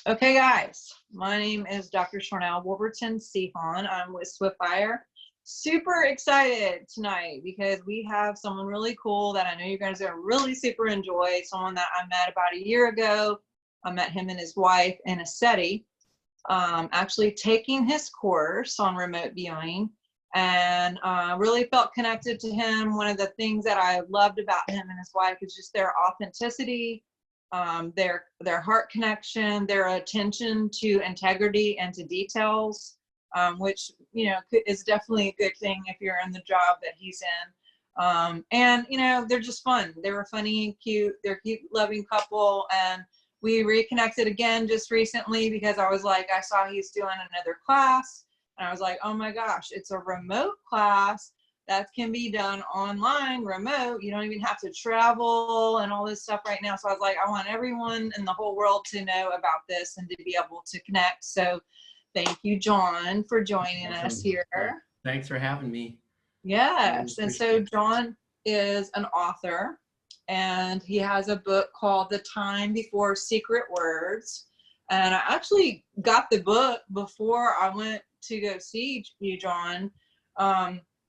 Okay, guys, my name is Dr. Sharnael Wolverton-Sehon. I'm with Swiftfire. Super excited tonight because we have someone really cool that I know you guys are gonna really super enjoy. Someone that I met about a year ago. I met him and his wife in a SETI, actually taking his course on remote viewing, and really felt connected to him. One of the things that I loved about him and his wife is just their authenticity, their heart connection, their attention to integrity and to details, which is definitely a good thing if you're in the job that he's in. And they're just fun. They were funny and cute. They're a cute, loving couple, and we reconnected again just recently because I was like, I saw he's doing another class, and I was like, oh my gosh, it's a remote class that can be done online, remote. You don't even have to travel and all this stuff right now. So I was like, I want everyone in the whole world to know about this and to be able to connect. So thank you, John, for joining us here. Thanks for having me. Yes, and so John is an author, and he has a book called The Time Before Secret Words. And I actually got the book before I went to go see you, John.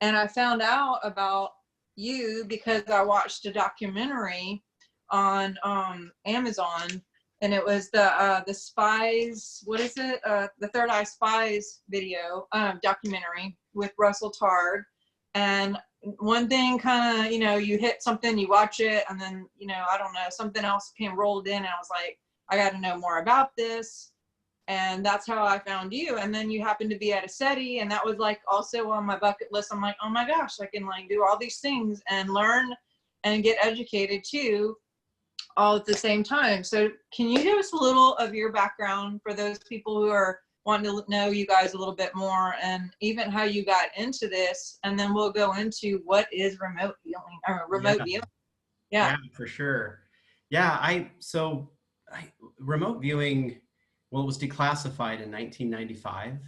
And I found out about you because I watched a documentary on Amazon, and it was the Spies, what is it? The Third Eye Spies video, documentary with Russell Targ. And one thing kind of, you hit something, you watch it, and then, I don't know, something else came rolled in, and I was like, I got to know more about this. And that's how I found you. And then you happened to be at a SETI, and that was like also on my bucket list. I'm like, oh my gosh, I can like do all these things and learn and get educated too, all at the same time. So can you give us a little of your background for those people who are wanting to know you guys a little bit more, and even how you got into this? And then we'll go into what is remote viewing or remote viewing. Yeah, for sure. Yeah, remote viewing, well, it was declassified in 1995,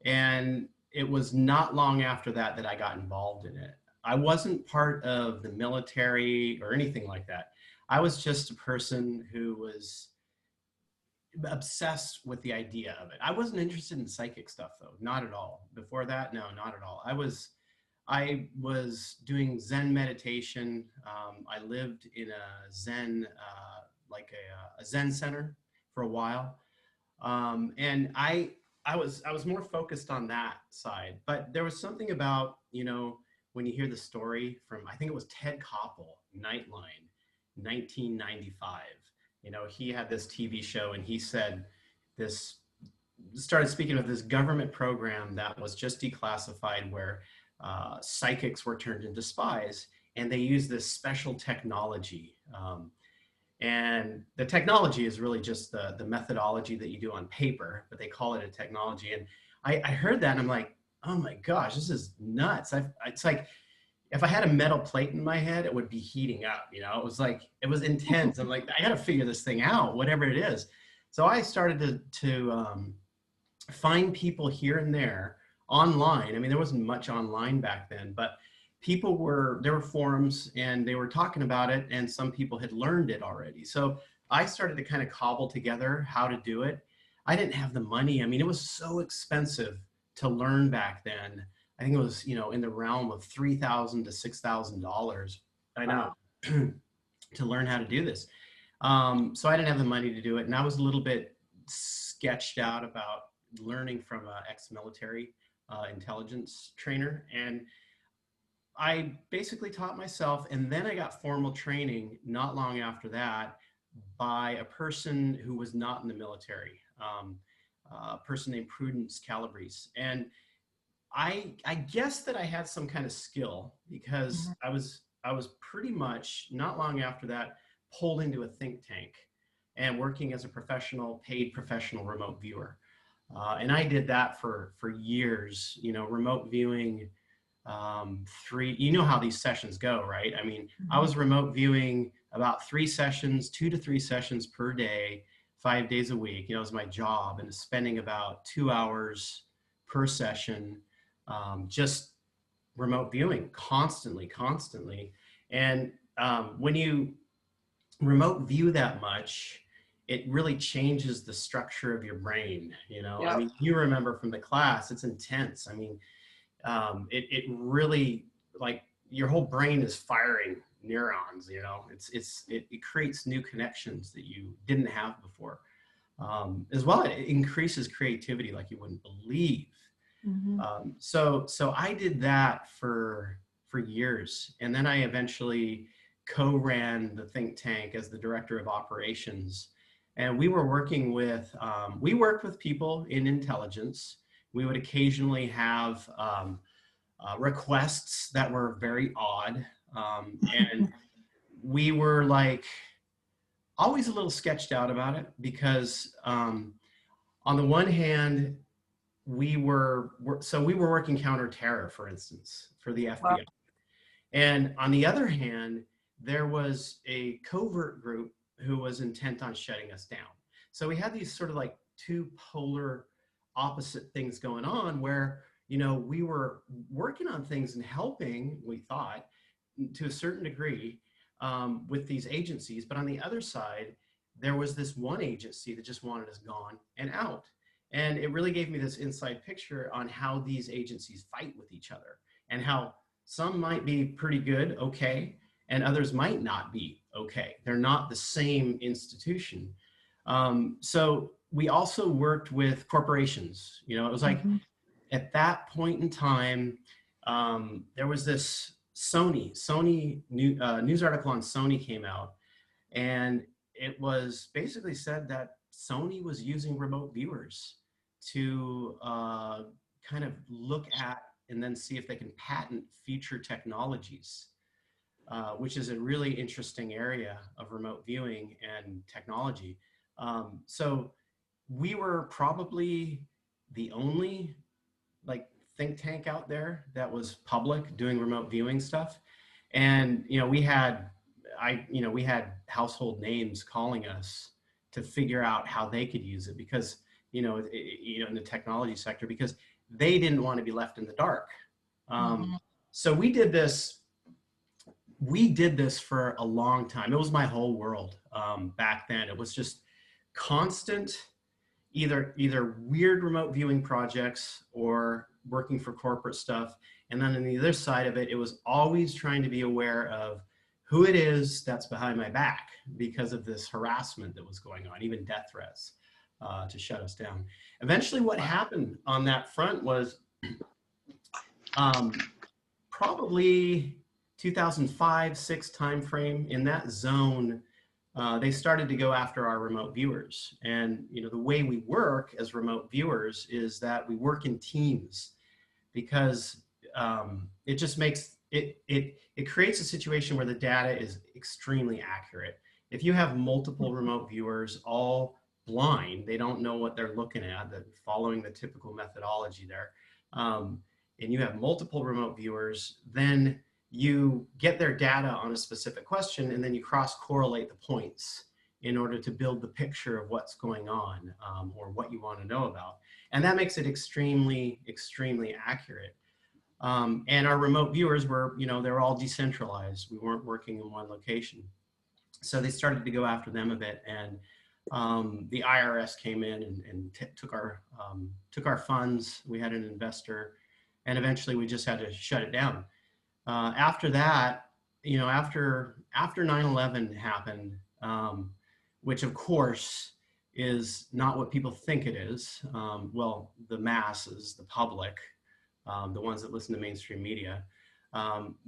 and it was not long after that that I got involved in it. I wasn't part of the military or anything like that. I was just a person who was obsessed with the idea of it. I wasn't interested in psychic stuff though, not at all. Before that, no, not at all. I was doing Zen meditation. I lived in a Zen, a Zen center for a while. And I was more focused on that side, but there was something about, when you hear the story from, I think it was Ted Koppel, Nightline, 1995, he had this TV show, and he said started speaking of this government program that was just declassified, where psychics were turned into spies, and they used this special technology. And the technology is really just the methodology that you do on paper, but they call it a technology. And I heard that, and I'm like, oh my gosh, this is nuts. It's like, if I had a metal plate in my head, it would be heating up. It was intense. I'm like, I got to figure this thing out, whatever it is. So I started to find people here and there online. I mean, there wasn't much online back then, but there were forums, and they were talking about it, and some people had learned it already. So I started to kind of cobble together how to do it. I didn't have the money. I mean, it was so expensive to learn back then. I think it was, in the realm of $3,000 to $6,000. I know, to learn how to do this. So I didn't have the money to do it, and I was a little bit sketched out about learning from an ex-military intelligence trainer, and I basically taught myself, and then I got formal training not long after that by a person who was not in the military, a person named Prudence Calabrese. And I guess that I had some kind of skill, because I was pretty much not long after that pulled into a think tank and working as a paid professional remote viewer. And I did that for years, remote viewing. You know how these sessions go, right? I mean, I was remote viewing about 2 to 3 sessions per day, 5 days a week. It was my job, and spending about 2 hours per session, just remote viewing constantly. And when you remote view that much, it really changes the structure of your brain. You know, I Yep. mean, you remember from the class, it's intense. I mean, it really, like, your whole brain is firing neurons. You know, it creates new connections that you didn't have before. As well, it increases creativity like you wouldn't believe. Mhm. So I did that for years, and then I eventually co-ran the think tank as the director of operations. And we were working with we worked with people in intelligence. We would occasionally have requests that were very odd, and we were like always a little sketched out about it because on the one hand, we were working counter-terror, for instance, for the Wow. FBI. And on the other hand, there was a covert group who was intent on shutting us down. So we had these sort of like two polar opposite things going on where, you know, we were working on things and helping, we thought, to a certain degree, with these agencies. But on the other side, there was this one agency that just wanted us gone and out. And it really gave me this inside picture on how these agencies fight with each other, and how some might be pretty good, okay, and others might not be okay. They're not the same institution. So we also worked with corporations. You know, it was like Mhm. at that point in time, there was this Sony news article on Sony came out, and it was basically said that Sony was using remote viewers to kind of look at and then see if they can patent future technologies, which is a really interesting area of remote viewing and technology. So we were probably the only like think tank out there that was public doing remote viewing stuff. And, you know, we had household names calling us to figure out how they could use it because, in the technology sector, because they didn't want to be left in the dark. Mhm. So we did this for a long time. It was my whole world back then. It was just constant, either weird remote viewing projects or working for corporate stuff. And then on the other side of it, it was always trying to be aware of who it is that's behind my back because of this harassment that was going on, even death threats to shut us down. Eventually, what happened on that front was probably 2005-6 timeframe. In that zone, they started to go after our remote viewers. And the way we work as remote viewers is that we work in teams, because it just makes it creates a situation where the data is extremely accurate. If you have multiple remote viewers, all blind, they don't know what they're looking at, they're following the typical methodology there, and you have multiple remote viewers, then you get their data on a specific question, and then you cross-correlate the points in order to build the picture of what's going on, or what you want to know about. And that makes it extremely, extremely accurate. And our remote viewers were, they were all decentralized. We weren't working in one location. So they started to go after them a bit. And the IRS came in and took our funds. We had an investor, and eventually we just had to shut it down. After that, after 9/11 happened, which of course is not what people think it is. Well, the masses, the public, the ones that listen to mainstream media,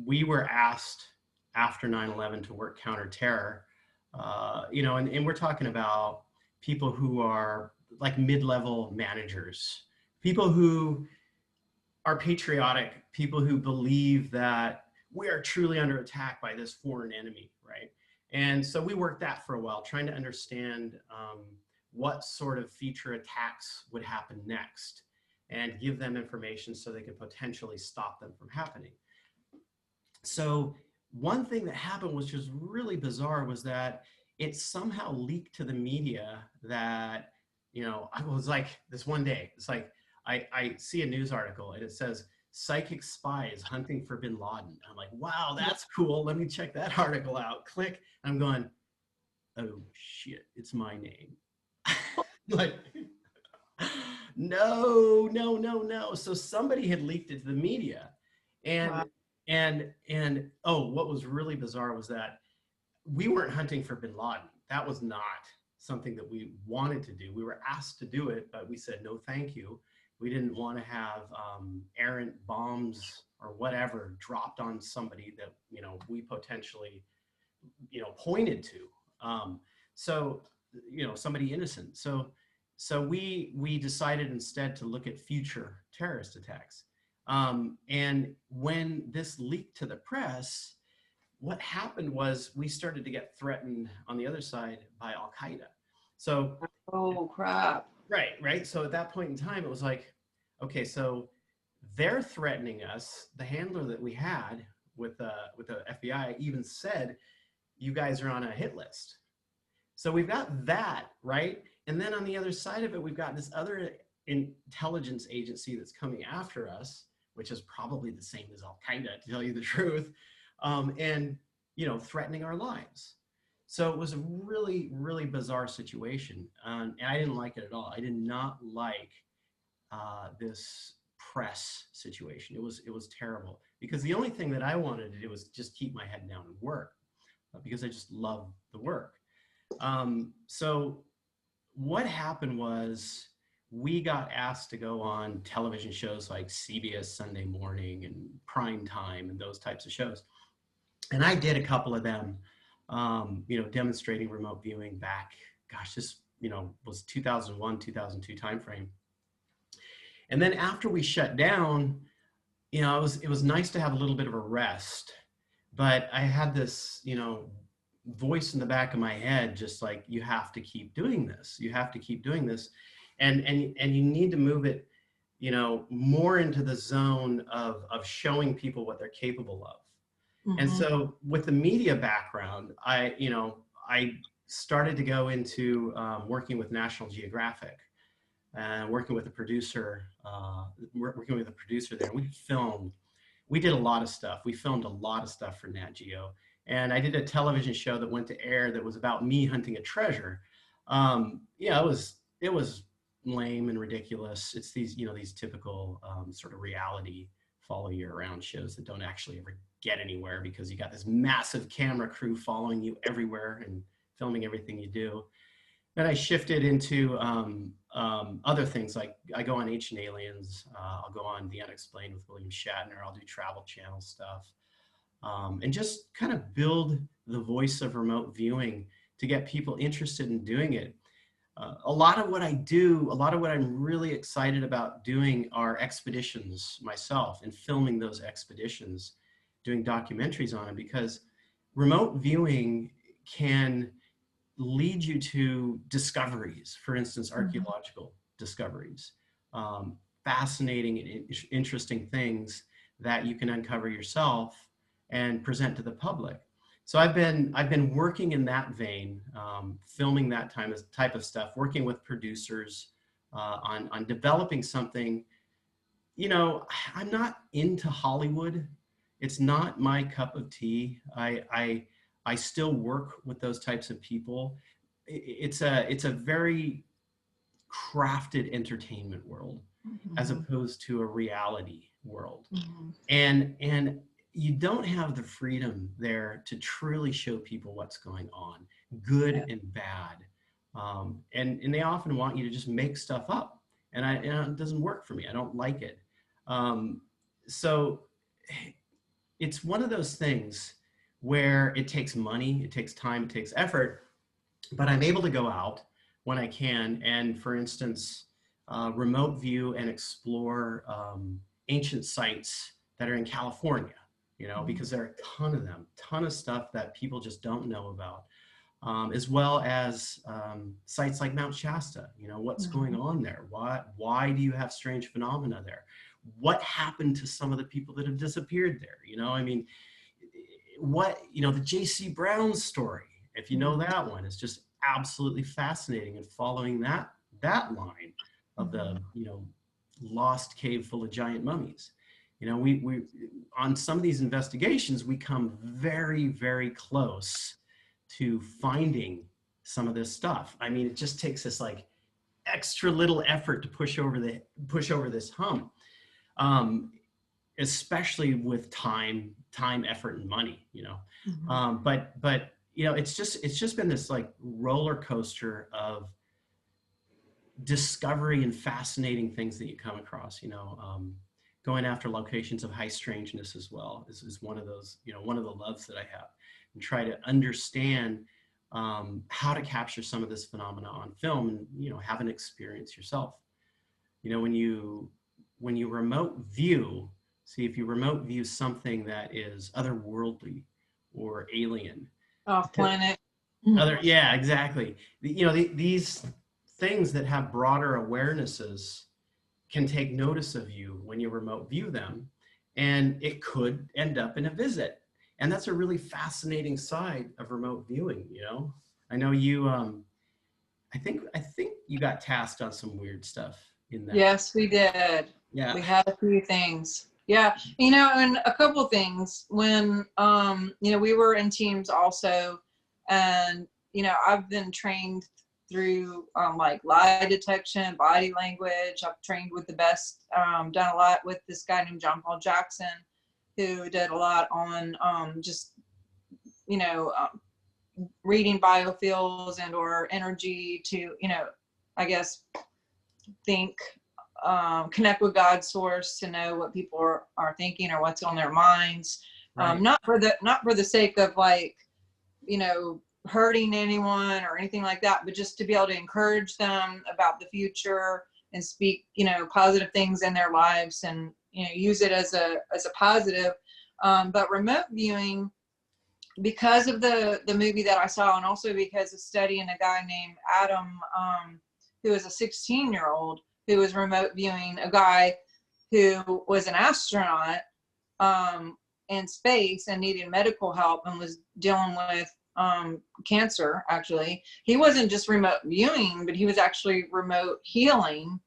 we were asked after 9/11 to work counter-terror, and we're talking about people who are like mid-level managers, people who are patriotic, people who believe that we are truly under attack by this foreign enemy, right? And so we worked that for a while, trying to understand what sort of future attacks would happen next, and give them information so they could potentially stop them from happening. So one thing that happened, which was really bizarre, was that it somehow leaked to the media that, I was like, this one day, it's like, I see a news article and it says, "Psychic Spies hunting for bin Laden." I'm like, wow, that's cool. Let me check that article out. Click. I'm going, oh shit, it's my name. Like, no, no, no, no. So somebody had leaked it to the media. And Wow. and oh, what was really bizarre was that we weren't hunting for bin Laden. That was not something that we wanted to do. We were asked to do it, but we said no, thank you. We didn't want to have errant bombs or whatever dropped on somebody that, you know, we potentially, you know, pointed to. So, you know, somebody innocent. So we decided instead to look at future terrorist attacks. And when this leaked to the press, what happened was we started to get threatened on the other side by Al Qaeda. So, Oh crap. right. So at that point in time, it was like, okay, so they're threatening us. The handler that we had with the FBI even said, "You guys are on a hit list." So we've got that, right? And then on the other side of it, we've got this other intelligence agency that's coming after us, which is probably the same as Al Qaeda, to tell you the truth, and, you know, threatening our lives. So it was a really, really bizarre situation, and I didn't like it at all. I did not like this press situation. It was terrible, because the only thing that I wanted to do was just keep my head down and work, because I just love the work. So what happened was we got asked to go on television shows like CBS Sunday Morning and Prime Time and those types of shows. And I did a couple of them, you know, demonstrating remote viewing back, gosh, this, you know, was 2001, 2002 timeframe. And then after we shut down, you know, it was nice to have a little bit of a rest, but I had this, you know, voice in the back of my head, just like, you have to keep doing this. You have to keep doing this. And you need to move it, you know, more into the zone of showing people what they're capable of. Mm-hmm. And so with the media background, I started to go into working with National Geographic and working with a producer there. We did a lot of stuff. We filmed a lot of stuff for Nat Geo. And I did a television show that went to air that was about me hunting a treasure. Yeah, it was lame and ridiculous. It's these, you know, these typical sort of reality follow you around shows that don't actually ever get anywhere, because you got this massive camera crew following you everywhere and filming everything you do. Then I shifted into other things, like I go on Ancient Aliens, I'll go on The Unexplained with William Shatner, I'll do Travel Channel stuff. And just kind of build the voice of remote viewing to get people interested in doing it. A lot of what I do, a lot of what I'm really excited about doing are expeditions myself, and filming those expeditions, doing documentaries on them, because remote viewing can lead you to discoveries, for instance, archaeological discoveries, fascinating and interesting things that you can uncover yourself and present to the public. So I've been working in that vein, filming that type of stuff, working with producers on developing something. You know, I'm not into Hollywood. It's not my cup of tea. I still work with those types of people. It's a very crafted entertainment world, as opposed to a reality world. And you don't have the freedom there to truly show people what's going on, good and bad. And they often want you to just make stuff up. And it doesn't work for me. I don't like it. So it's one of those things where it takes money, it takes time, it takes effort, but I'm able to go out when I can. And for instance, remote view and explore ancient sites that are in California, you know, because there are a ton of them, ton of stuff that people just don't know about, as well as sites like Mount Shasta. You know, what's going on there? Why do you have strange phenomena there? What happened to some of the people that have disappeared there? You know, I mean, the J.C. Brown story, if you know that one, is just absolutely fascinating, and following that line of the, you know, lost cave full of giant mummies. You know, we on some of these investigations, we come very, very close to finding some of this stuff. I mean, it just takes this like extra little effort to push over this hump, especially with time, effort, and money. You know, but you know, it's just been this like roller coaster of discovery and fascinating things that you come across. You know, going after locations of high strangeness as well is one of those, you know, one of the loves that I have, and try to understand how to capture some of this phenomena on film, and, you know, have an experience yourself. You know, when you remote view, see, if you remote view something that is otherworldly or alien, Off planet. yeah, exactly. You know, these things that have broader awarenesses can take notice of you when you remote view them, and it could end up in a visit. And that's a really fascinating side of remote viewing. You know, I know you, I think you got tasked on some weird stuff in that. Yes, we did. Yeah. We had a few things. Yeah, you know, and a couple things when, you know, we were in teams also, and, you know, I've been trained through like lie detection, body language. I've trained with the best, done a lot with this guy named John Paul Jackson, who did a lot on just, you know, reading biofields and or energy to, you know, I guess think, connect with God's source to know what people are thinking or what's on their minds. Right. Not for the sake of like, you know, hurting anyone or anything like that, but just to be able to encourage them about the future and speak, you know, positive things in their lives, and, you know, use it as a positive. But remote viewing, because of the movie that I saw, and also because of studying a guy named Adam, who is a 16-year-old who was remote viewing a guy who was an astronaut in space and needed medical help and was dealing with cancer. Actually, he wasn't just remote viewing, but he was actually remote healing,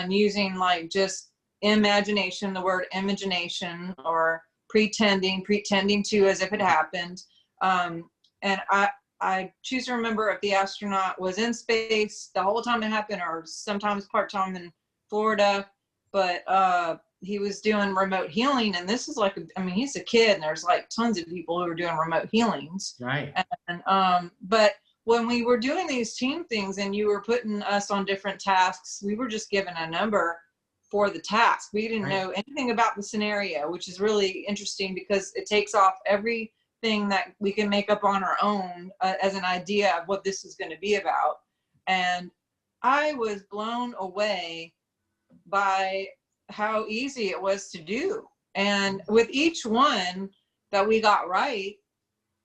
using like just imagination, the word imagination, or pretending to as if it happened. And I choose to remember if the astronaut was in space the whole time it happened, or sometimes part-time in Florida, but he was doing remote healing. And this is like, I mean, he's a kid, and there's like tons of people who are doing remote healings. Right. And but when we were doing these team things and you were putting us on different tasks, we were just given a number for the task. We didn't know anything about the scenario, which is really interesting because it takes off everything that we can make up on our own as an idea of what this is going to be about. And I was blown away by how easy it was to do. And with each one that we got right,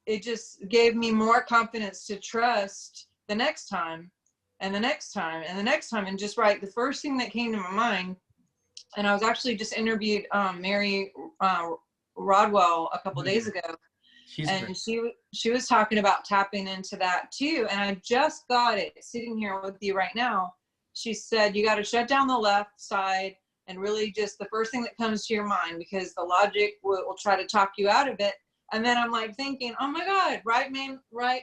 it just gave me more confidence to trust the next time and the next time and the next time. And just right, the first thing that came to my mind, and I was actually just interviewed Mary Rodwell a couple days ago. And she was talking about tapping into that too. And I just got it sitting here with you right now. She said, you got to shut down the left side and really just the first thing that comes to your mind, because the logic will try to talk you out of it. And then I'm like thinking, oh my God, right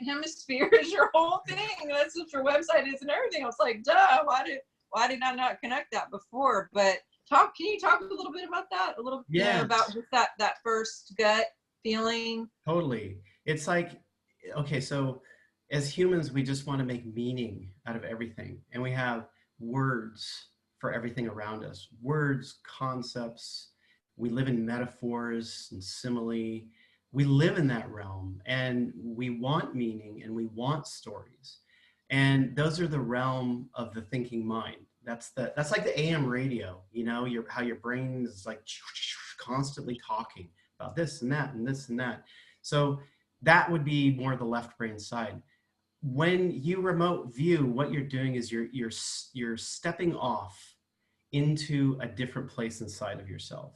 hemisphere is your whole thing. That's what your website is and everything. I was like, duh, why did I not connect that before? But can you talk a little bit about that? A little, you know, about just that first gut feeling? Totally. It's like, okay, so as humans, we just want to make meaning out of everything. And we have words for everything around us. Words, concepts. We live in metaphors and simile. We live in that realm, and we want meaning and we want stories. And those are the realm of the thinking mind. That's like the AM radio, you know, how your brain is like constantly talking about this and that and this and that. So that would be more the left brain side. When you remote view, what you're doing is you're stepping off into a different place inside of yourself,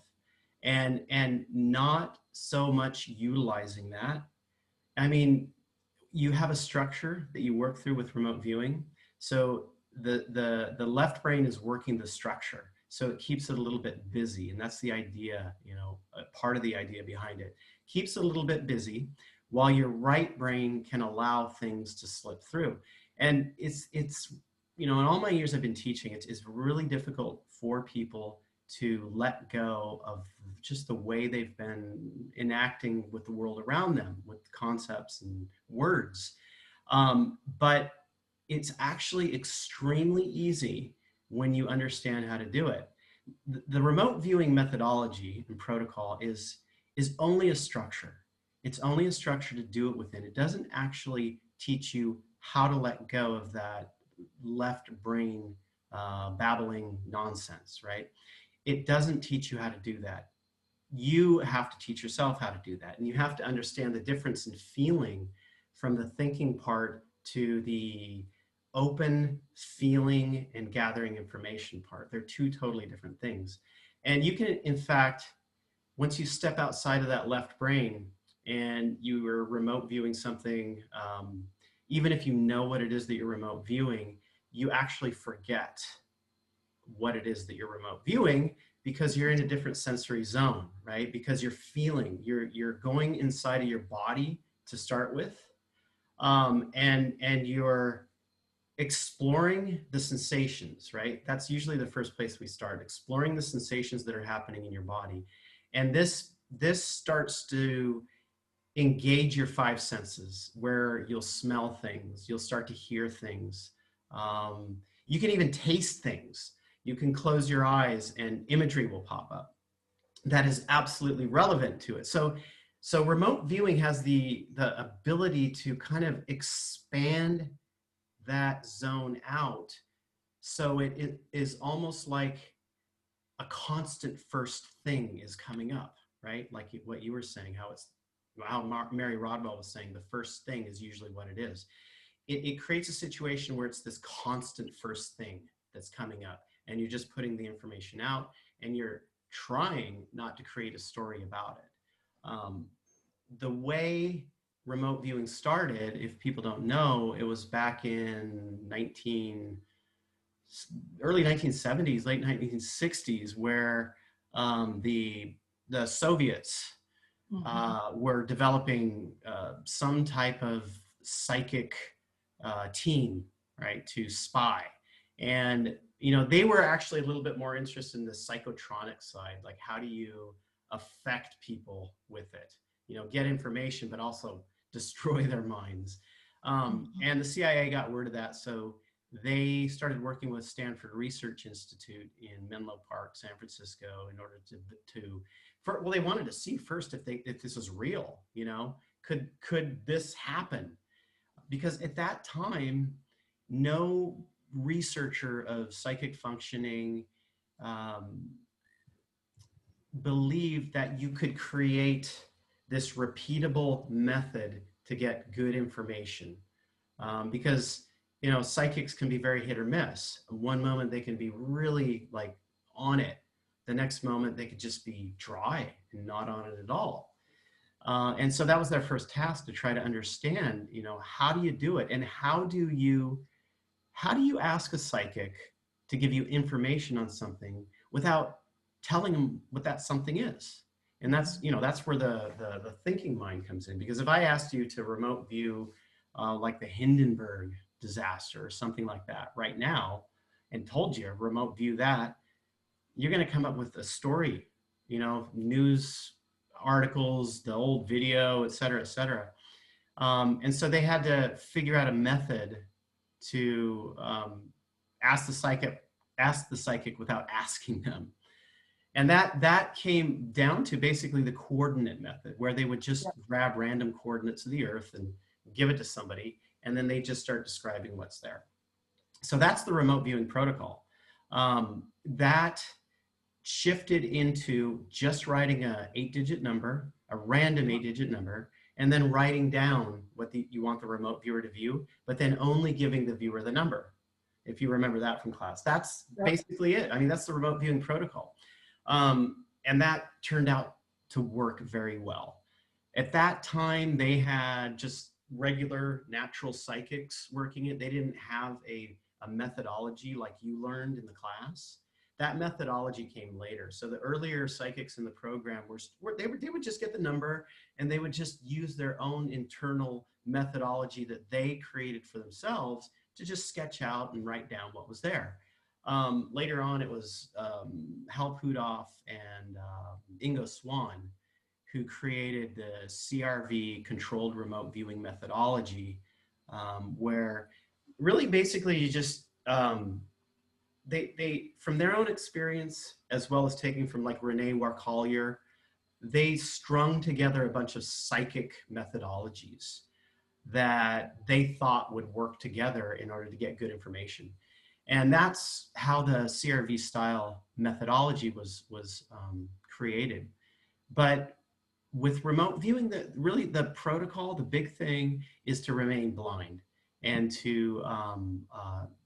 and not so much utilizing that. I mean, you have a structure that you work through with remote viewing. So the left brain is working the structure. So it keeps it a little bit busy. And that's the idea, you know, part of the idea behind it. Keeps it a little bit busy while your right brain can allow things to slip through. And it's you know, in all my years I've been teaching, it's really difficult for people to let go of just the way they've been enacting with the world around them, with concepts and words. But it's actually extremely easy when you understand how to do it. The remote viewing methodology and protocol is only a structure. It's only a structure to do it within. It doesn't actually teach you how to let go of that left brain babbling nonsense, right? It doesn't teach you how to do that. You have to teach yourself how to do that. And you have to understand the difference in feeling from the thinking part to the open feeling and gathering information part. They're two totally different things. And you can, in fact, once you step outside of that left brain and you are remote viewing something, even if you know what it is that you're remote viewing, you actually forget what it is that you're remote viewing because you're in a different sensory zone, right? Because you're feeling, you're going inside of your body to start with, and you're exploring the sensations, right? That's usually the first place we start, exploring the sensations that are happening in your body. And this starts to engage your five senses, where you'll smell things, you'll start to hear things. You can even taste things. You can close your eyes and imagery will pop up that is absolutely relevant to it. So remote viewing has the ability to kind of expand that zone out. So it is almost like a constant first thing is coming up, right? Like what you were saying, how Mary Rodwell was saying, the first thing is usually what it is. It creates a situation where it's this constant first thing that's coming up, and you're just putting the information out, and you're trying not to create a story about it. The way remote viewing started, if people don't know, it was back in early 1970s, late 1960s, where the Soviets were developing some type of psychic team, right, to spy. And, you know, they were actually a little bit more interested in the psychotronic side, like how do you affect people with it? You know, get information, but also destroy their minds. And the CIA got word of that, so they started working with Stanford Research Institute in Menlo Park, San Francisco, in order well, they wanted to see first if this was real. You know, could this happen? Because at that time, no researcher of psychic functioning believed that you could create this repeatable method to get good information, because, you know, psychics can be very hit or miss. One moment they can be really like on it. The next moment they could just be dry and not on it at all. And so that was their first task, to try to understand, you know, how do you do it? And how do you ask a psychic to give you information on something without telling them what that something is? And that's, you know, that's where the thinking mind comes in. Because if I asked you to remote view like the Hindenburg disaster or something like that right now, and told you remote view that, you're going to come up with a story, you know, news articles, the old video, et cetera, et cetera. And so they had to figure out a method to ask the psychic without asking them. And that came down to basically the coordinate method, where they would just grab random coordinates of the earth and give it to somebody, and then they just start describing what's there. So that's the remote viewing protocol. That shifted into just writing a 8-digit number, a random 8-digit number, and then writing down what you want the remote viewer to view, but then only giving the viewer the number. If you remember that from class, that's basically it. I mean, that's the remote viewing protocol. And that turned out to work very well. At that time, they had just regular natural psychics working it. They didn't have a methodology like you learned in the class. That methodology came later. So the earlier psychics in the program they would just get the number, and they would just use their own internal methodology that they created for themselves to just sketch out and write down what was there. Later on, it was Hal Puthoff and Ingo Swann who created the CRV, controlled remote viewing methodology, where really basically you just, they from their own experience, as well as taking from like Renee Warcollier, they strung together a bunch of psychic methodologies that they thought would work together in order to get good information. And that's how the CRV style methodology was created. But with remote viewing, really the protocol, the big thing is to remain blind and to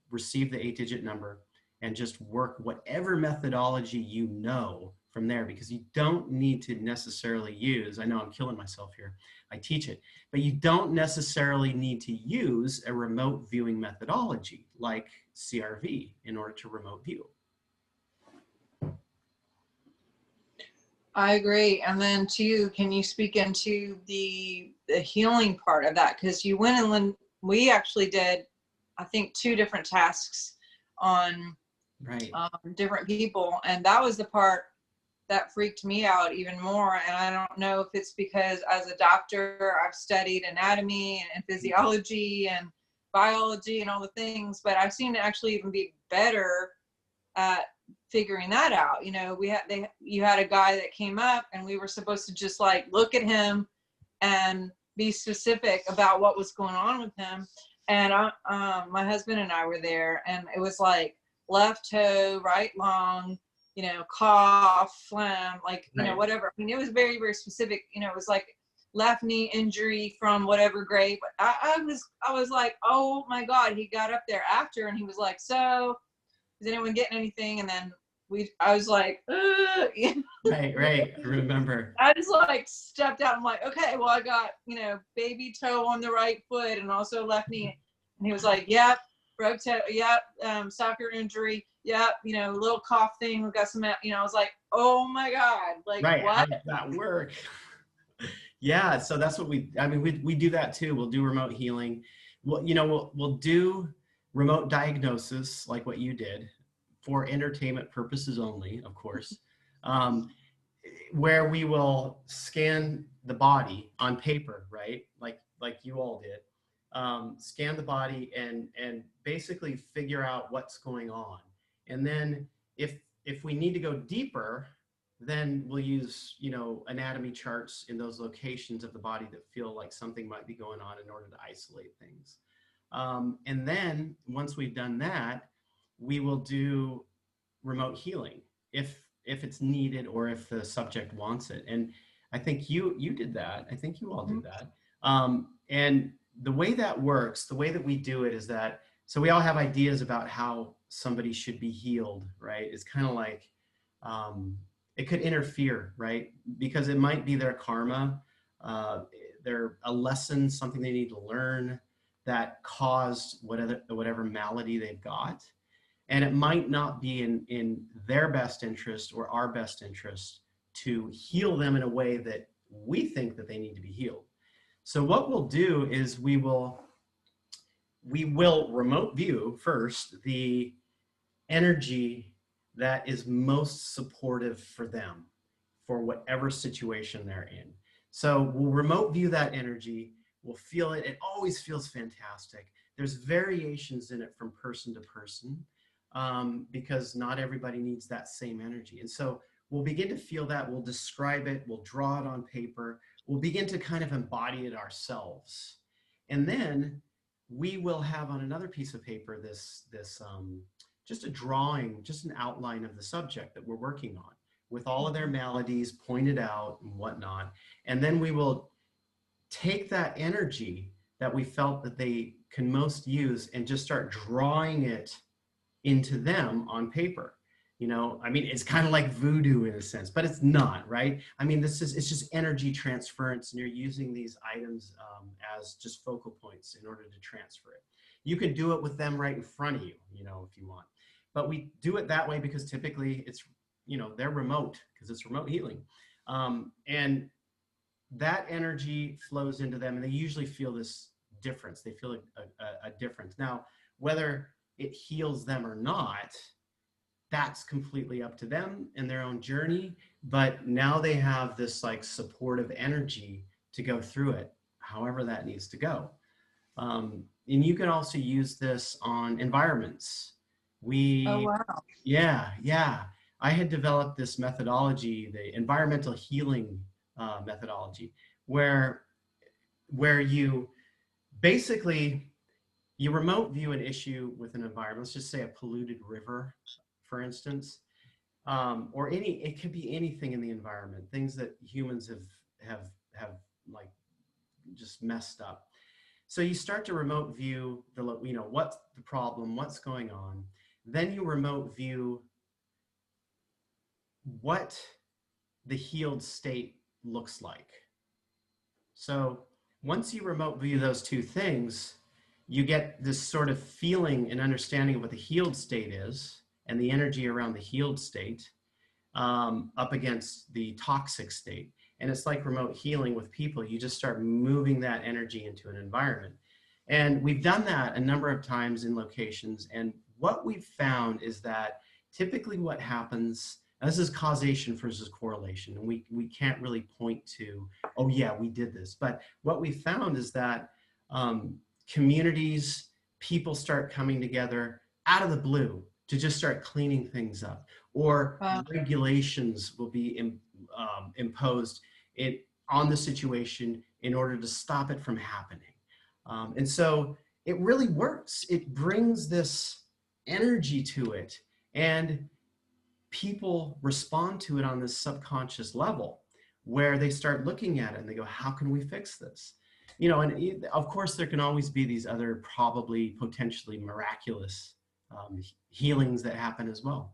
receive the 8-digit number and just work whatever methodology you know from there, because you don't need to necessarily use, I know I'm killing myself here, I teach it, but you don't necessarily need to use a remote viewing methodology like CRV in order to remote view. I agree. And then too, can you speak into the healing part of that? Because you went and we actually did, I think, 2 different tasks on different people. And that was the part that freaked me out even more. And I don't know if it's because as a doctor, I've studied anatomy and physiology and biology and all the things, but I've seen it actually even be better at figuring that out. You know, you had a guy that came up and we were supposed to just like look at him and be specific about what was going on with him. And my husband and I were there, and it was like left toe, right lung, you know, cough, phlegm, like, you know, whatever. I mean, it was very, very specific. You know, it was like left knee injury from whatever grade. But I was like, oh my God. He got up there after and he was like, so is anyone getting anything? And then I was like, right. I remember. I just like stepped out. I'm like, okay, well, I got, you know, baby toe on the right foot and also left knee. And he was like, yep, broke toe, yep, soccer injury, yep, you know, little cough thing. We got some, you know, I was like, oh my God, like, what? How does that work? Yeah, so that's what we do that too. We'll do remote healing. We'll do remote diagnosis like what you did for entertainment purposes only, of course, where we will scan the body on paper, right? Like you all did. Scan the body and basically figure out what's going on. And then if we need to go deeper, then we'll use, you know, anatomy charts in those locations of the body that feel like something might be going on in order to isolate things. And then once we've done that, we will do remote healing if it's needed or if the subject wants it. And I think you did that. I think you all did that. And the way that works, the way that we do it is that, so we all have ideas about how somebody should be healed, right? It's kind of like, it could interfere, right? Because it might be their karma, a lesson, something they need to learn that caused whatever malady they've got. And it might not be in their best interest or our best interest to heal them in a way that we think that they need to be healed. So what we'll do is we will remote view first the energy that is most supportive for them for whatever situation they're in. So we'll remote view that energy. We'll feel it. It always feels fantastic. There's variations in it from person to person, because not everybody needs that same energy. And so we'll begin to feel that. We'll describe it. We'll draw it on paper. We'll begin to kind of embody it ourselves. And then we will have on another piece of paper this just a drawing, just an outline of the subject that we're working on with all of their maladies pointed out and whatnot. And then we will take that energy that we felt that they can most use and just start drawing it into them on paper. You know, I mean, it's kind of like voodoo in a sense, but it's not, right? I mean, it's just energy transference, and you're using these items as just focal points in order to transfer it. You can do it with them right in front of you, you know, if you want. But we do it that way because typically it's, you know, they're remote because it's remote healing. And that energy flows into them, and they usually feel this difference. They feel a difference. Now, Whether it heals them or not, that's completely up to them and their own journey. But now they have this like supportive energy to go through it, however that needs to go. And you can also use this on environments. Oh, We, wow. yeah. I had developed this methodology, the environmental healing methodology, where you basically you remote view an issue with an environment. Let's just say a polluted river, for instance, or it could be anything in the environment, things that humans have like just messed up. So you start to remote view what's the problem, what's going on. Then you remote view what the healed state looks like. So once you remote view those two things, you get this sort of feeling and understanding of what the healed state is and the energy around the healed state up against the toxic state. And it's like remote healing with people. You just start moving that energy into an environment. And we've done that a number of times in locations. And what we've found is that typically what happens, this is causation versus correlation. And we can't really point to, oh yeah, we did this. But what we found is that communities, people start coming together out of the blue to just start cleaning things up, or regulations will be imposed on the situation in order to stop it from happening. And so it really works. It brings this energy to it, and people respond to it on this subconscious level where they start looking at it and they go, how can we fix this? And of course there can always be these other probably potentially miraculous healings that happen as well.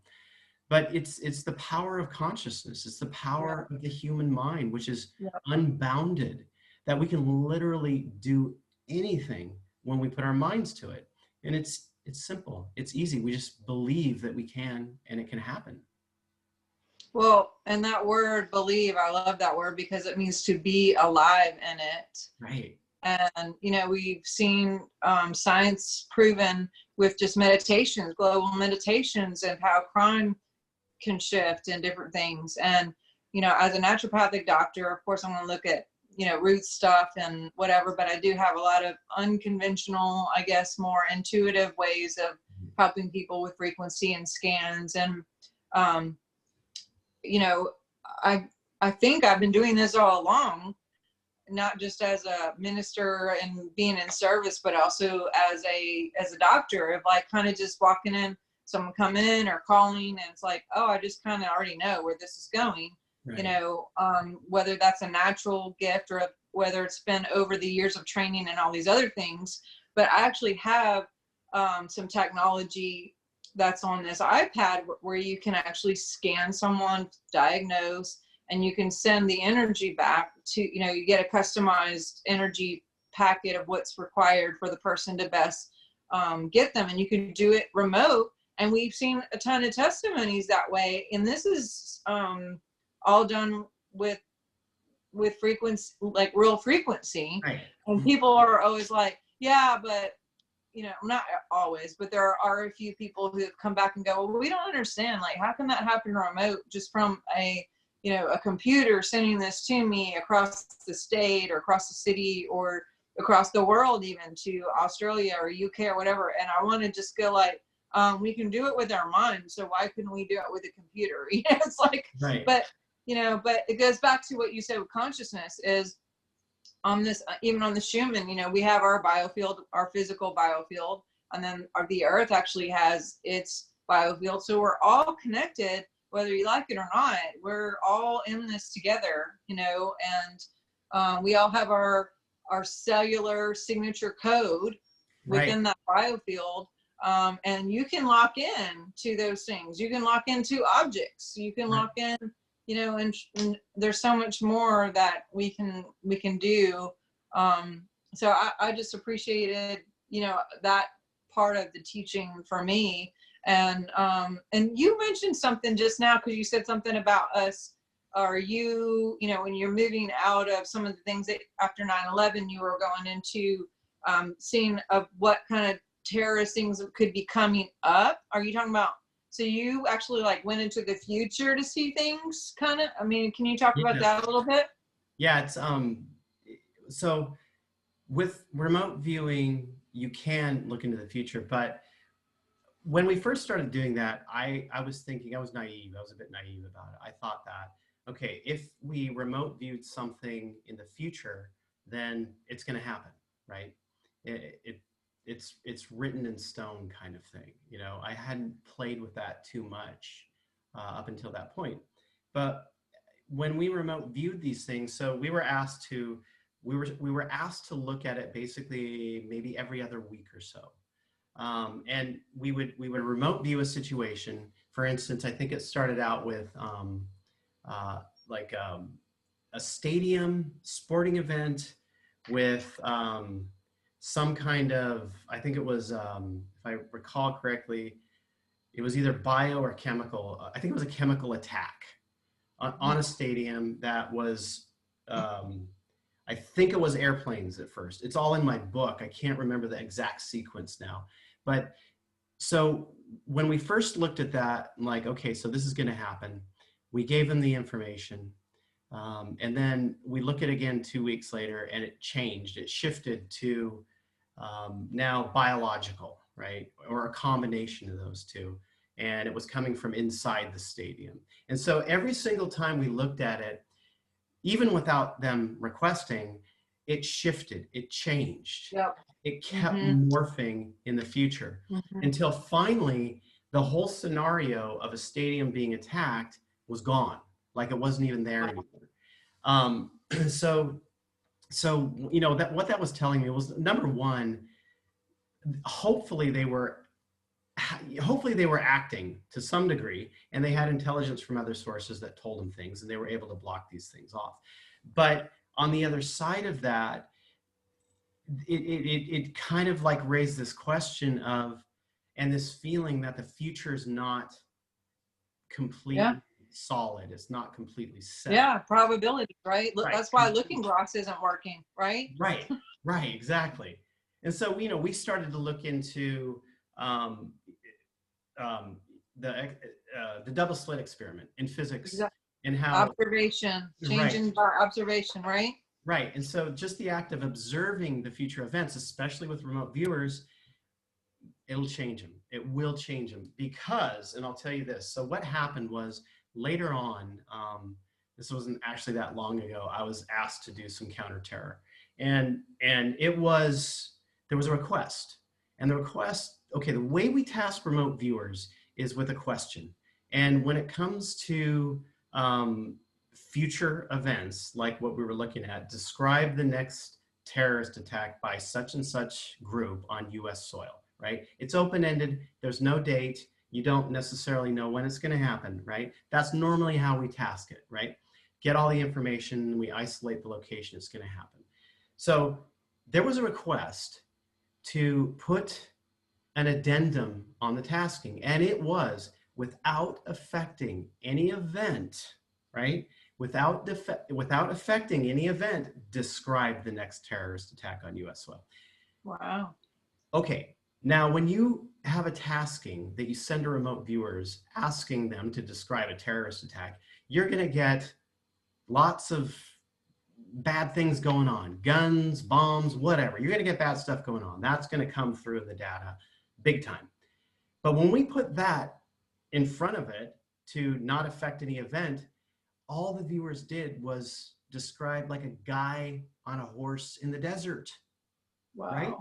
But it's the power of consciousness. It's the power of the human mind, which is unbounded, that we can literally do anything when we put our minds to it. And it's simple. It's easy. We just believe that we can, and it can happen. Well, and that word believe, I love that word because it means to be alive in it. Right. And, we've seen science proven with just meditations, global meditations, and how crime can shift and different things. And, as a naturopathic doctor, of course, I'm going to look at, root stuff and whatever, but I do have a lot of unconventional, I guess, more intuitive ways of helping people with frequency and scans. And, I think I've been doing this all along, not just as a minister and being in service, but also as a doctor, of like kind of just walking in, someone come in or calling, and it's like, oh, I just kind of already know where this is going. Right. Whether that's a natural gift or whether it's been over the years of training and all these other things. But I actually have some technology that's on this iPad where you can actually scan someone, diagnose, and you can send the energy back to, you get a customized energy packet of what's required for the person to best get them. And you can do it remote. And we've seen a ton of testimonies that way. And this is all done with frequency, like real frequency. Right. And people are always like, yeah, but not always, but there are a few people who have come back and go, well, we don't understand. Like, how can that happen remote just from a computer sending this to me across the state or across the city or across the world, even to Australia or UK or whatever. And I want to just go like, we can do it with our mind. So why couldn't we do it with a computer? It's like, right. But it goes back to what you said with consciousness is, on this, even on the Schumann, we have our biofield, our physical biofield, and then the earth actually has its biofield. So we're all connected, whether you like it or not. We're all in this together, and we all have our cellular signature code within that biofield. And you can lock in to those things. You can lock into objects. You can lock in, and there's so much more that we can do. So I just appreciated, that part of the teaching for me. And you mentioned something just now, because you said something about us. Are you, when you're moving out of some of the things that after 9/11, you were going into seeing of what kind of terrorist things could be coming up? Are you talking about, so you actually like went into the future to see things kind of? I mean, can you talk about that a little bit? Yeah, it's so with remote viewing, you can look into the future, but when we first started doing that, I was thinking, I was naive. I was a bit naive about it. I thought that, okay, if we remote viewed something in the future, then it's going to happen, right? It's written in stone kind of thing. You know, I hadn't played with that too much up until that point. But when we remote viewed these things, so we were asked to, we were asked to look at it basically maybe every other week or so. And we would remote view a situation. For instance, I think it started out with like a stadium sporting event with some kind of, I think it was, if I recall correctly, it was either bio or chemical. I think it was a chemical attack on a stadium that was, I think it was airplanes at first. It's all in my book. I can't remember the exact sequence now. But so when we first looked at that, I'm like, okay, so this is going to happen. We gave them the information. And then we look at it again 2 weeks later, and it changed. It shifted to now biological, right? Or a combination of those two. And it was coming from inside the stadium. And so every single time we looked at it, even without them requesting, it shifted, it changed. Yep. It kept morphing in the future until finally the whole scenario of a stadium being attacked was gone, like it wasn't even there anymore. So you know, that what that was telling me was, number one, hopefully they were acting to some degree, and they had intelligence from other sources that told them things, and they were able to block these things off. But on the other side of that, it kind of like raised this question of, and this feeling that the future is not completely solid. It's not completely set. Yeah, probability, right? Look, that's why Looking Glass isn't working, right? Right, exactly. And so, you know, we started to look into the double slit experiment in physics, and how observation, changing by observation, right? Right. And so just the act of observing the future events, especially with remote viewers, it'll change them. It will change them because, and I'll tell you this. So what happened was later on, this wasn't actually that long ago, I was asked to do some counterterror. And there was a request. And the request, okay, the way we task remote viewers is with a question. And when it comes to future events, like what we were looking at, describe the next terrorist attack by such and such group on US soil, right? It's open-ended, there's no date, you don't necessarily know when it's gonna happen, right? That's normally how we task it, right? Get all the information, we isolate the location it's gonna happen. So there was a request to put an addendum on the tasking, and it was without affecting any event, right? Without affecting any event, describe the next terrorist attack on US soil. Wow. Okay, now when you have a tasking that you send to remote viewers asking them to describe a terrorist attack, you're gonna get lots of bad things going on, guns, bombs, whatever. You're gonna get bad stuff going on. That's gonna come through in the data big time. But when we put that in front of it to not affect any event, all the viewers did was describe like a guy on a horse in the desert. Wow. Right?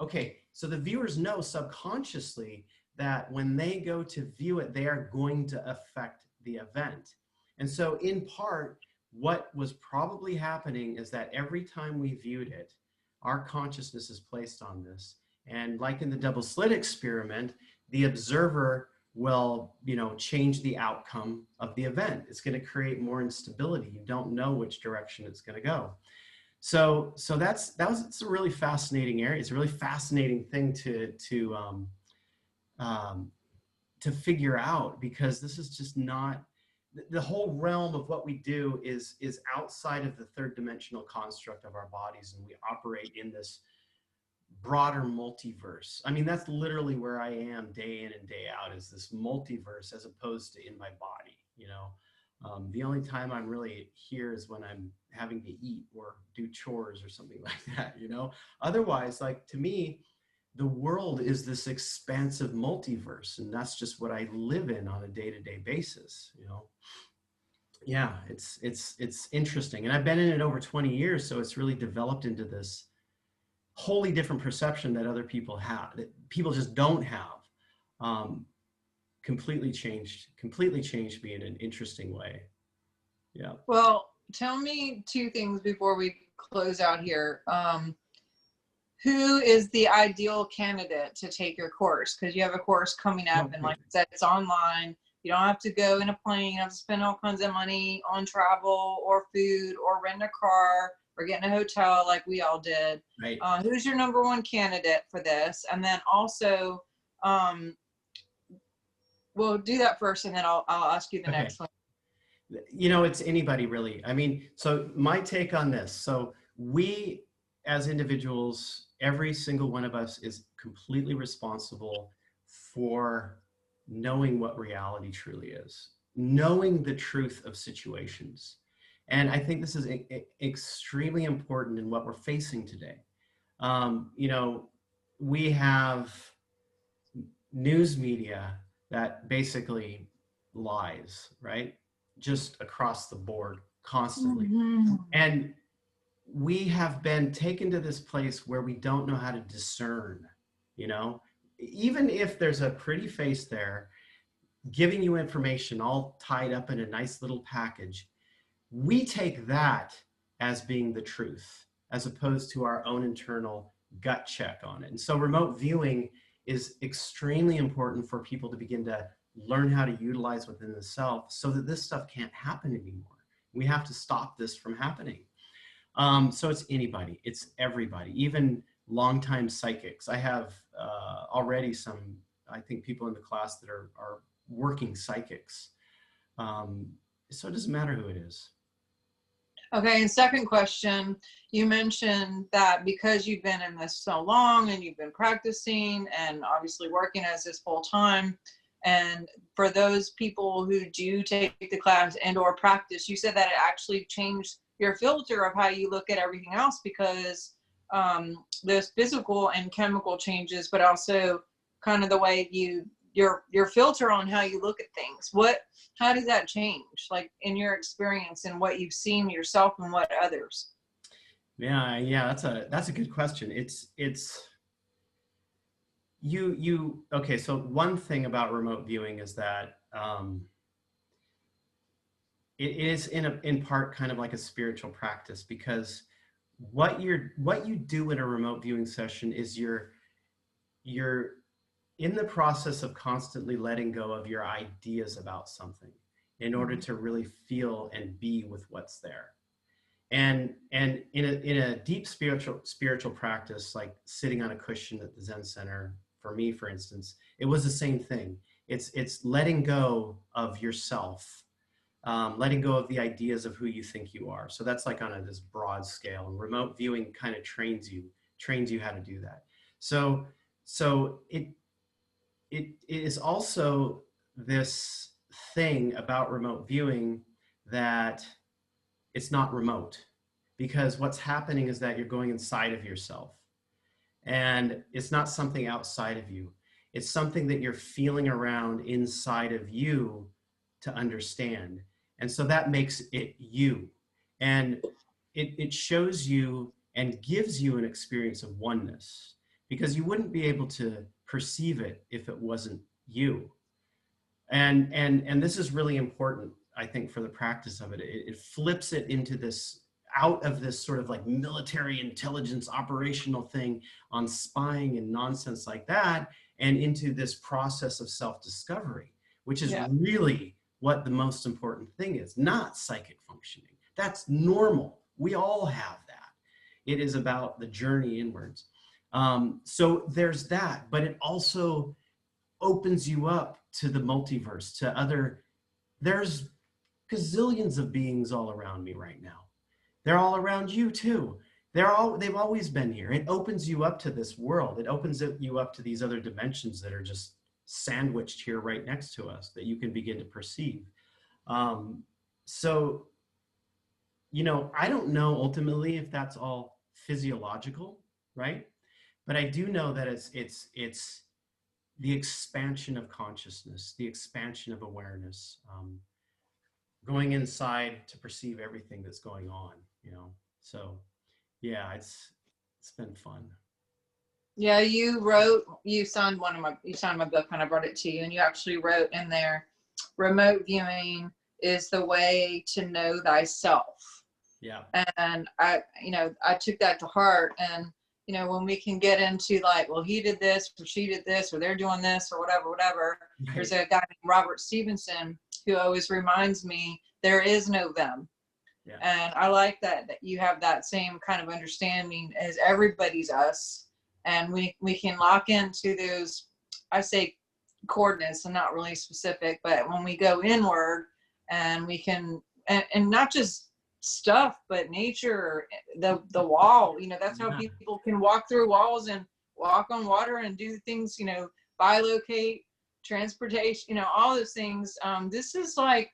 Okay, so the viewers know subconsciously that when they go to view it, they are going to affect the event. And so in part, what was probably happening is that every time we viewed it, our consciousness is placed on this. And like in the double slit experiment, the observer will, you know, change the outcome of the event. It's going to create more instability. You don't know which direction it's going to go. So it's a really fascinating area. It's a really fascinating thing to figure out, because this is just not the whole realm of what we do is outside of the third dimensional construct of our bodies, and we operate in this broader multiverse. I mean, that's literally where I am day in and day out, is this multiverse, as opposed to in my body, you know. The only time I'm really here is when I'm having to eat or do chores or something like that, you know. Otherwise, like, to me, the world is this expansive multiverse, and that's just what I live in on a day-to-day basis, you know. Yeah, it's interesting, and I've been in it over 20 years, so it's really developed into this wholly different perception that other people have, that people just don't have. um, completely changed me in an interesting way. Yeah. Well, tell me two things before we close out here. Who is the ideal candidate to take your course? Because you have a course coming up, and like I said, it's online. You don't have to go in a plane. You don't have to spend all kinds of money on travel or food or rent a car or get in a hotel like we all did. Right. Who's your number one candidate for this? And then also, we'll do that first, and then I'll ask you the next one. You know, it's anybody really. I mean, so my take on this. So we, as individuals, every single one of us is completely responsible for knowing what reality truly is, knowing the truth of situations. And I think this is extremely important in what we're facing today. You know, we have news media that basically lies, right? Just across the board constantly. Mm-hmm. And we have been taken to this place where we don't know how to discern, you know, even if there's a pretty face there giving you information all tied up in a nice little package, we take that as being the truth, as opposed to our own internal gut check on it. And so remote viewing is extremely important for people to begin to learn how to utilize within the self, so that this stuff can't happen anymore. We have to stop this from happening. So it's anybody, it's everybody, even longtime psychics. I have already some, I think, people in the class that are working psychics. So it doesn't matter who it is. Okay, and second question, you mentioned that because you've been in this so long and you've been practicing and obviously working as this full time, and for those people who do take the class and or practice, you said that it actually changed your filter of how you look at everything else, because there's physical and chemical changes, but also kind of the way your filter on how you look at things. How does that change, like in your experience and what you've seen yourself and what others? Yeah, that's a good question. Okay, so one thing about remote viewing is that it is in part kind of like a spiritual practice, because what you do in a remote viewing session is you're in the process of constantly letting go of your ideas about something in order to really feel and be with what's there. And in a deep spiritual practice, like sitting on a cushion at the Zen Center, for me, for instance, it was the same thing. It's letting go of yourself, letting go of the ideas of who you think you are. So that's like on this broad scale, and remote viewing kind of trains you how to do that. So it is also this thing about remote viewing that it's not remote, because what's happening is that you're going inside of yourself, and it's not something outside of you. It's something that you're feeling around inside of you to understand. And so that makes it you. And it shows you and gives you an experience of oneness, because you wouldn't be able to perceive it if it wasn't you. And this is really important, I think, for the practice of it. It flips it into this, out of this sort of like military intelligence operational thing on spying and nonsense like that, and into this process of self-discovery, which is really what the most important thing is, not psychic functioning. That's normal. We all have that. It is about the journey inwards. So there's that, but it also opens you up to the multiverse, to other, there's gazillions of beings all around me right now. They're all around you too. they've always been here. It opens you up to this world. It opens you up to these other dimensions that are just sandwiched here right next to us that you can begin to perceive. So, you know, I don't know ultimately if that's all physiological, right? But I do know that it's the expansion of consciousness, the expansion of awareness, going inside to perceive everything that's going on, you know? So yeah, it's been fun. Yeah, you signed my book when I brought it to you, and you actually wrote in there, remote viewing is the way to know thyself. Yeah. And I took that to heart. And, you know, when we can get into like, well, he did this, or she did this, or they're doing this, or whatever, Right. There's a guy named Robert Stevenson who always reminds me there is no them. Yeah. And I like that you have that same kind of understanding as everybody's us. And we can lock into those, I say coordinates and not really specific, but when we go inward and we can, and not just stuff, but nature, the wall, you know, that's how people can walk through walls and walk on water and do things, you know, bilocate, transportation, you know, all those things. This is like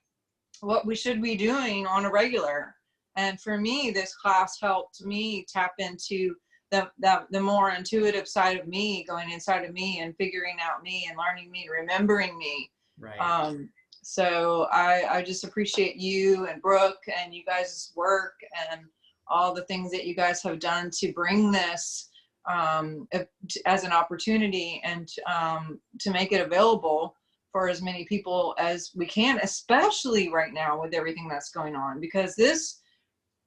what we should be doing on a regular. And for me, this class helped me tap into the more intuitive side of me, going inside of me and figuring out me and learning me, remembering me. Right. So I just appreciate you and Brooke and you guys' work and all the things that you guys have done to bring this as an opportunity and to make it available for as many people as we can, especially right now with everything that's going on, because this,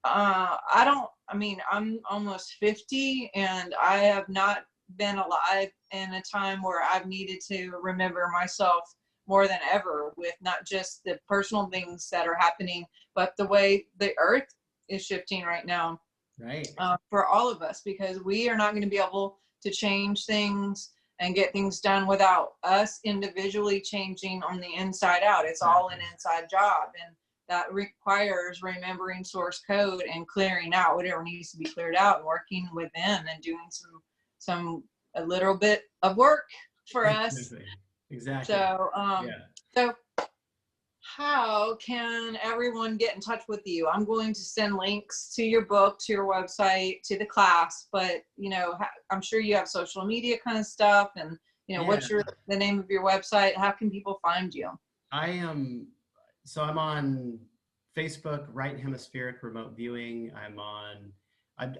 I'm almost 50 and I have not been alive in a time where I've needed to remember myself more than ever, with not just the personal things that are happening, but the way the earth is shifting right now. Right. For all of us, because we are not going to be able to change things and get things done without us individually changing on the inside out. It's all an inside job, and that requires remembering source code and clearing out whatever needs to be cleared out and working within and doing a little bit of work for us. Exactly. So how can everyone get in touch with you? I'm going to send links to your book, to your website, to the class, but you know, I'm sure you have social media kind of stuff, and you know, what's the name of your website? How can people find you? I'm on Facebook, Right Hemispheric Remote Viewing. I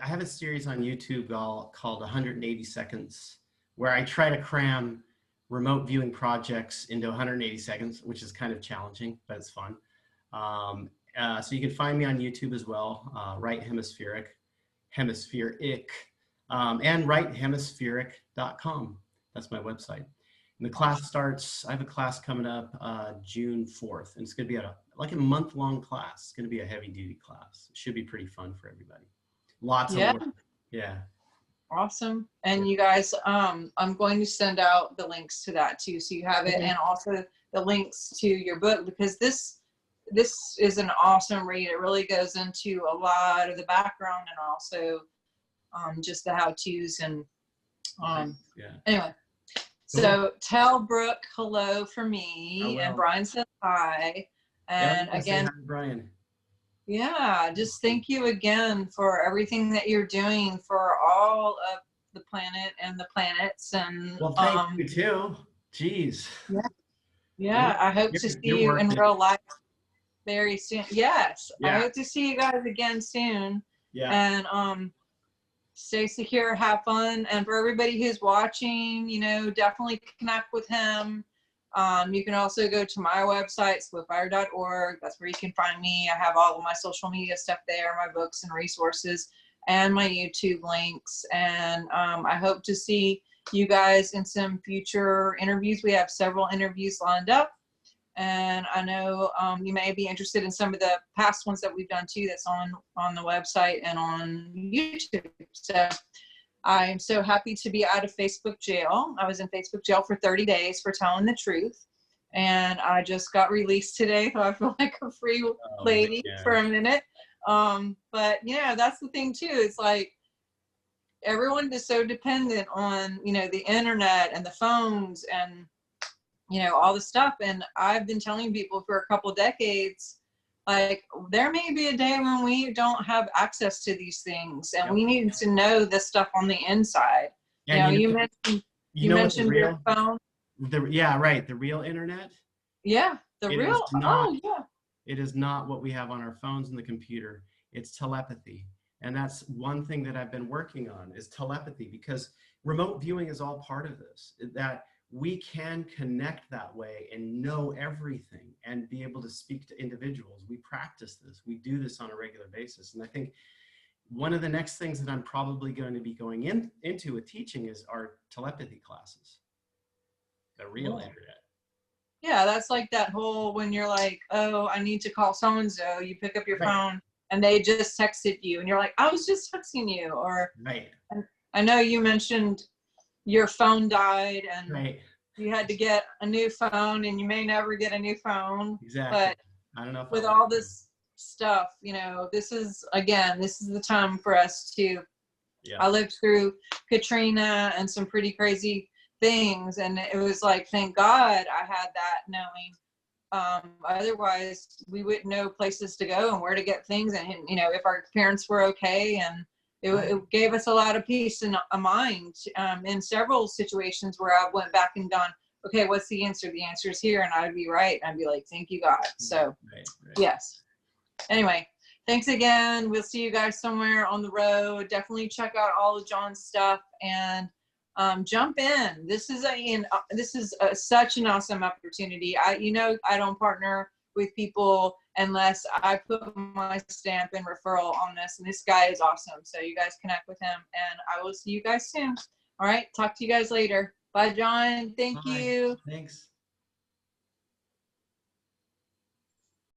have a series on YouTube called 180 Seconds, where I try to cram remote viewing projects into 180 seconds, which is kind of challenging, but it's fun. So you can find me on YouTube as well, Right Hemispheric, and righthemispheric.com. That's my website. And the class starts, I have a class coming up June 4th, and it's going to be like a month-long class. It's going to be a heavy-duty class. It should be pretty fun for everybody. Lots of work. Yeah. Awesome. And you guys, I'm going to send out the links to that too, so you have it, and also the links to your book, because this is an awesome read. It really goes into a lot of the background and also just the how-tos and anyway. So tell Brooke hello for me, and Brian says hi. And again, Brian. Yeah, just thank you again for everything that you're doing for all of the planet and the planets. And well, thank you too. Jeez. Yeah. I hope to see you in real life very soon. Yes, I hope to see you guys again soon. Yeah. And stay secure, have fun, and for everybody who's watching, you know, definitely connect with him. You can also go to my website, swiftfire.org. That's where you can find me. I have all of my social media stuff there, my books and resources, and my YouTube links. And I hope to see you guys in some future interviews. We have several interviews lined up. And I know you may be interested in some of the past ones that we've done too, that's on the website and on YouTube. So I'm so happy to be out of Facebook jail. I was in Facebook jail for 30 days for telling the truth. And I just got released today, so I feel like a free lady for a minute. But yeah, that's the thing too. It's like, everyone is so dependent on, you know, the internet and the phones and, you know, all the stuff. And I've been telling people for a couple decades, like, there may be a day when we don't have access to these things, and we need to know this stuff on the inside. And you mentioned your phone. Yeah, right. The real internet. Yeah, oh yeah. It is not what we have on our phones and the computer. It's telepathy. And that's one thing that I've been working on, is telepathy, because remote viewing is all part of this, that we can connect that way and know everything and be able to speak to individuals. We practice this. We do this on a regular basis. And I think one of the next things that I'm probably going to be going into with teaching is our telepathy classes, the real internet. Yeah, that's like that whole, when you're like, oh, I need to call so-and-so, you pick up your phone and they just texted you and you're like, I was just texting you. Or I know you mentioned your phone died and you had to get a new phone, and you may never get a new phone. Exactly. But I don't know if with all this stuff, you know, this is the time for us to, I lived through Katrina and some pretty crazy things, and it was like, thank God I had that knowing. Otherwise we wouldn't know places to go and where to get things, and you know, if our parents were okay. And it gave us a lot of peace and a mind in several situations where I went back and gone, okay, what's the answer? The answer is here. And I would be right. I'd be like, thank you, God. So yes. Anyway, thanks again. We'll see you guys somewhere on the road. Definitely check out all of John's stuff and jump in. This is such an awesome opportunity. I don't partner with people unless I put my stamp and referral on this, and this guy is awesome. So you guys connect with him, and I will see you guys soon. All right, talk to you guys later. Bye, John. Thank you. Thanks.